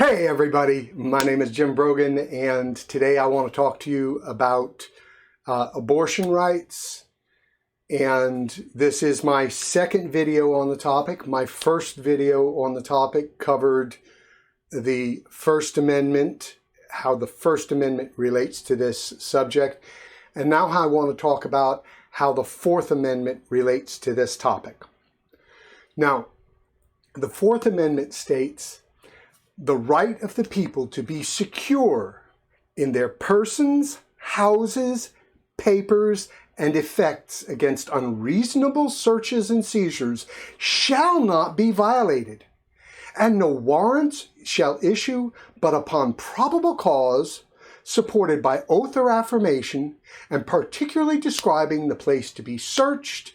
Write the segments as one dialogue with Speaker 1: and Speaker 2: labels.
Speaker 1: Hey everybody, my name is Jim Brogan, and today I want to talk to you about abortion rights. And this is my second video on the topic. My first video on the topic covered the First Amendment, how the First Amendment relates to this subject. And now I want to talk about how the Fourth Amendment relates to this topic. Now, the Fourth Amendment states the right of the people to be secure in their persons, houses, papers, and effects against unreasonable searches and seizures shall not be violated, and no warrants shall issue but upon probable cause, supported by oath or affirmation, and particularly describing the place to be searched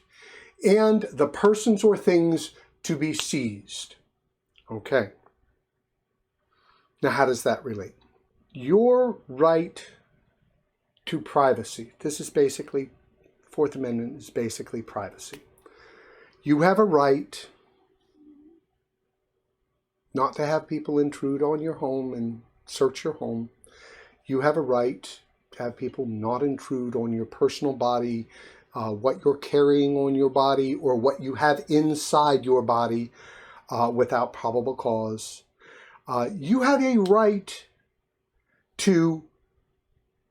Speaker 1: and the persons or things to be seized. Okay. Now, how does that relate? Your right to privacy. This is basically, Fourth Amendment is basically privacy. You have a right not to have people intrude on your home and search your home. You have a right to have people not intrude on your personal body, what you're carrying on your body, or what you have inside your body without probable cause. You have a right to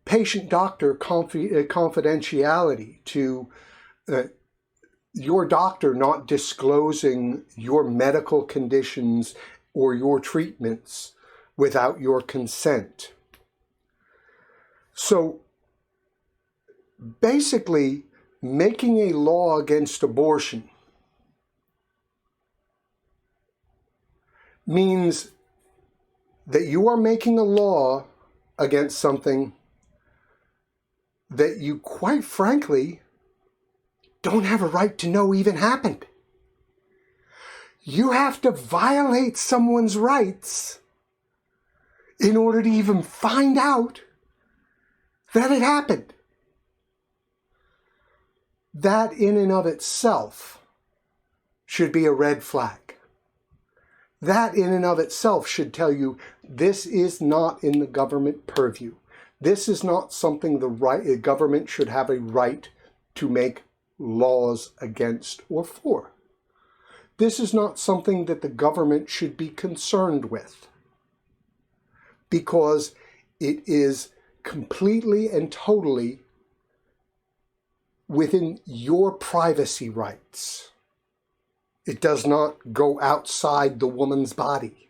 Speaker 1: patient-doctor confidentiality, to your doctor not disclosing your medical conditions or your treatments without your consent. So basically, making a law against abortion means that you are making a law against something that you, quite frankly, don't have a right to know even happened. You have to violate someone's rights in order to even find out that it happened. That in and of itself should be a red flag. That in and of itself should tell you this is not in the government purview. This is not something the government should have a right to make laws against or for. This is not something that the government should be concerned with, because it is completely and totally within your privacy rights. It does not go outside the woman's body.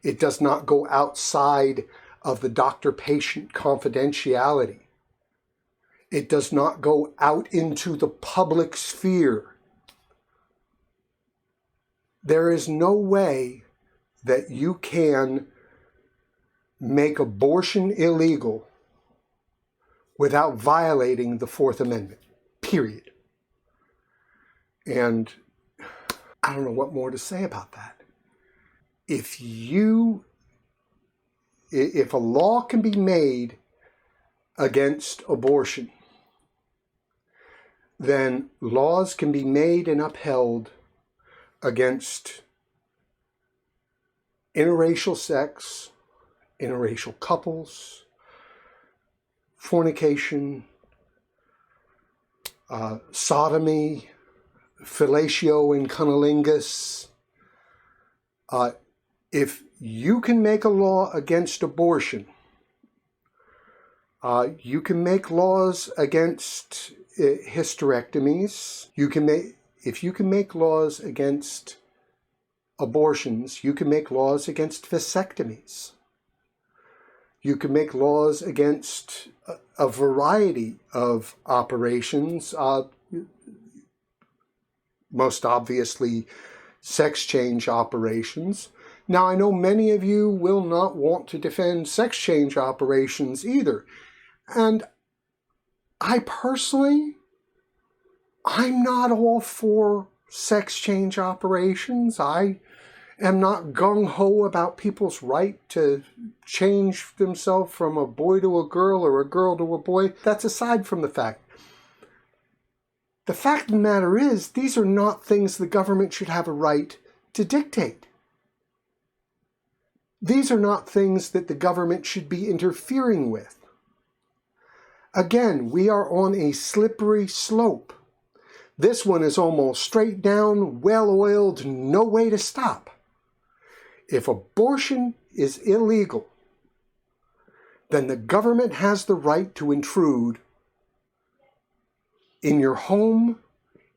Speaker 1: It does not go outside of the doctor-patient confidentiality. It does not go out into the public sphere. There is no way that you can make abortion illegal without violating the Fourth Amendment, period. And I don't know what more to say about that. If a law can be made against abortion, then laws can be made and upheld against interracial sex, interracial couples, fornication, sodomy, fellatio and cunnilingus. If you can make a law against abortion, you can make laws against hysterectomies. If you can make laws against abortions, you can make laws against vasectomies. You can make laws against a variety of operations, most obviously sex change operations. Now, I know many of you will not want to defend sex change operations either. And I personally, I'm not all for sex change operations. I am not gung-ho about people's right to change themselves from a boy to a girl or a girl to a boy. That's aside from the fact. The fact of the matter is, these are not things the government should have a right to dictate. These are not things that the government should be interfering with. Again, we are on a slippery slope. This one is almost straight down, well-oiled, no way to stop. If abortion is illegal, then the government has the right to intrude in your home,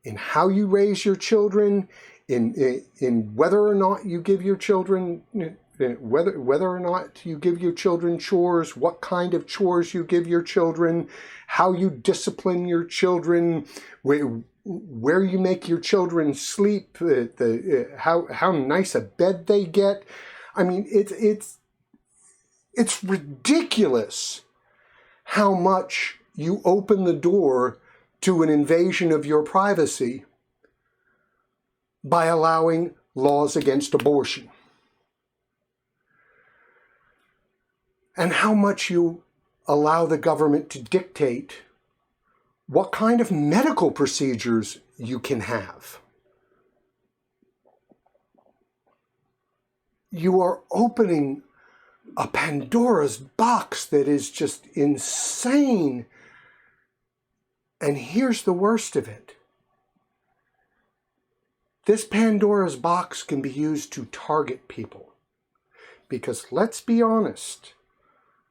Speaker 1: in how you raise your children, in whether or not you give your children whether or not you give your children chores, what kind of chores you give your children, how you discipline your children, where you make your children sleep, how nice a bed they get. I mean, it's ridiculous how much you open the door to an invasion of your privacy by allowing laws against abortion. And how much you allow the government to dictate what kind of medical procedures you can have. You are opening a Pandora's box that is just insane. And here's the worst of it. This Pandora's box can be used to target people. Because let's be honest,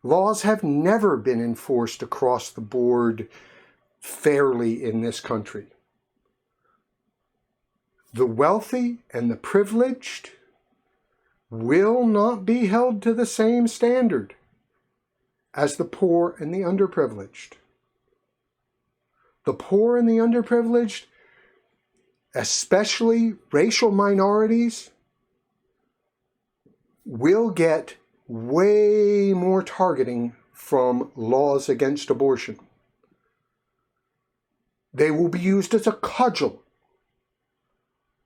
Speaker 1: laws have never been enforced across the board fairly in this country. The wealthy and the privileged will not be held to the same standard as the poor and the underprivileged. The poor and the underprivileged, especially racial minorities, will get way more targeting from laws against abortion. They will be used as a cudgel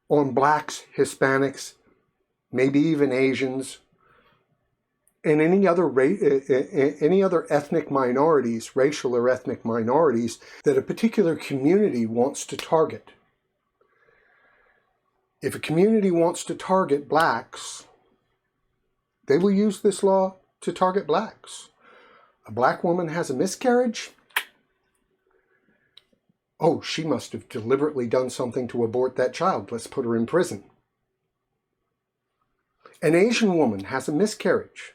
Speaker 1: on blacks, Hispanics, maybe even Asians, and any other ethnic minorities, racial or ethnic minorities, that a particular community wants to target. If a community wants to target blacks, they will use this law to target blacks. A black woman has a miscarriage. Oh, she must have deliberately done something to abort that child. Let's put her in prison. An Asian woman has a miscarriage.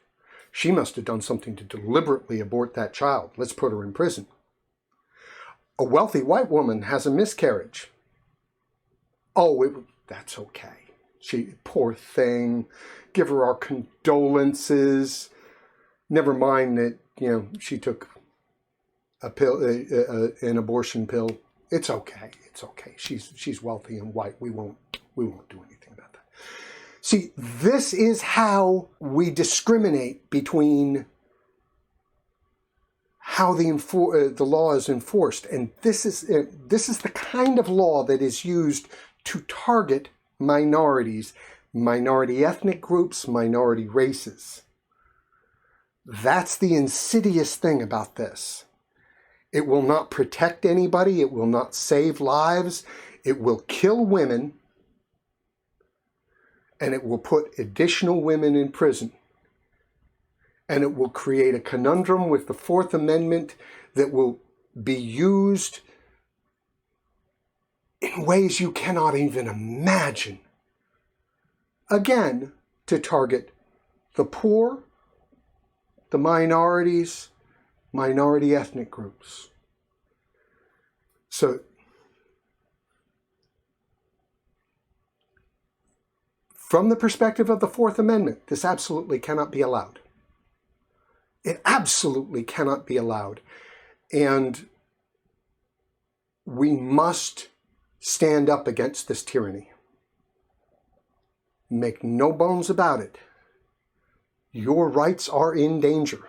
Speaker 1: She must have done something to deliberately abort that child. Let's put her in prison. A wealthy white woman has a miscarriage. Oh, that's okay. Poor thing. Give her our condolences. Never mind that, she took a pill, an abortion pill. It's okay. It's okay. She's wealthy and white. We won't do anything about that. See, this is how we discriminate between how the law is enforced, and this is the kind of law that is used to target minorities, minority ethnic groups, minority races. That's the insidious thing about this. It will not protect anybody. It will not save lives. It will kill women. And it will put additional women in prison. And it will create a conundrum with the Fourth Amendment that will be used in ways you cannot even imagine. Again, to target the poor, the minorities, minority ethnic groups. So, from the perspective of the Fourth Amendment, this absolutely cannot be allowed. It absolutely cannot be allowed. And we must stand up against this tyranny. Make no bones about it. Your rights are in danger.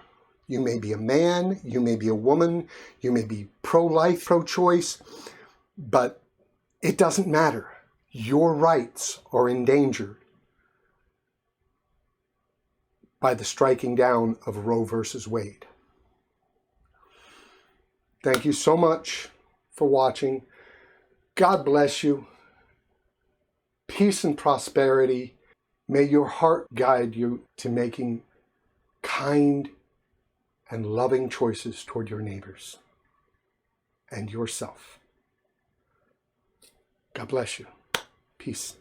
Speaker 1: You may be a man, you may be a woman, you may be pro-life, pro-choice, but it doesn't matter. Your rights are in danger by the striking down of Roe versus Wade. Thank you so much for watching. God bless you. Peace and prosperity. May your heart guide you to making kind and loving choices toward your neighbors and yourself. God bless you. Peace.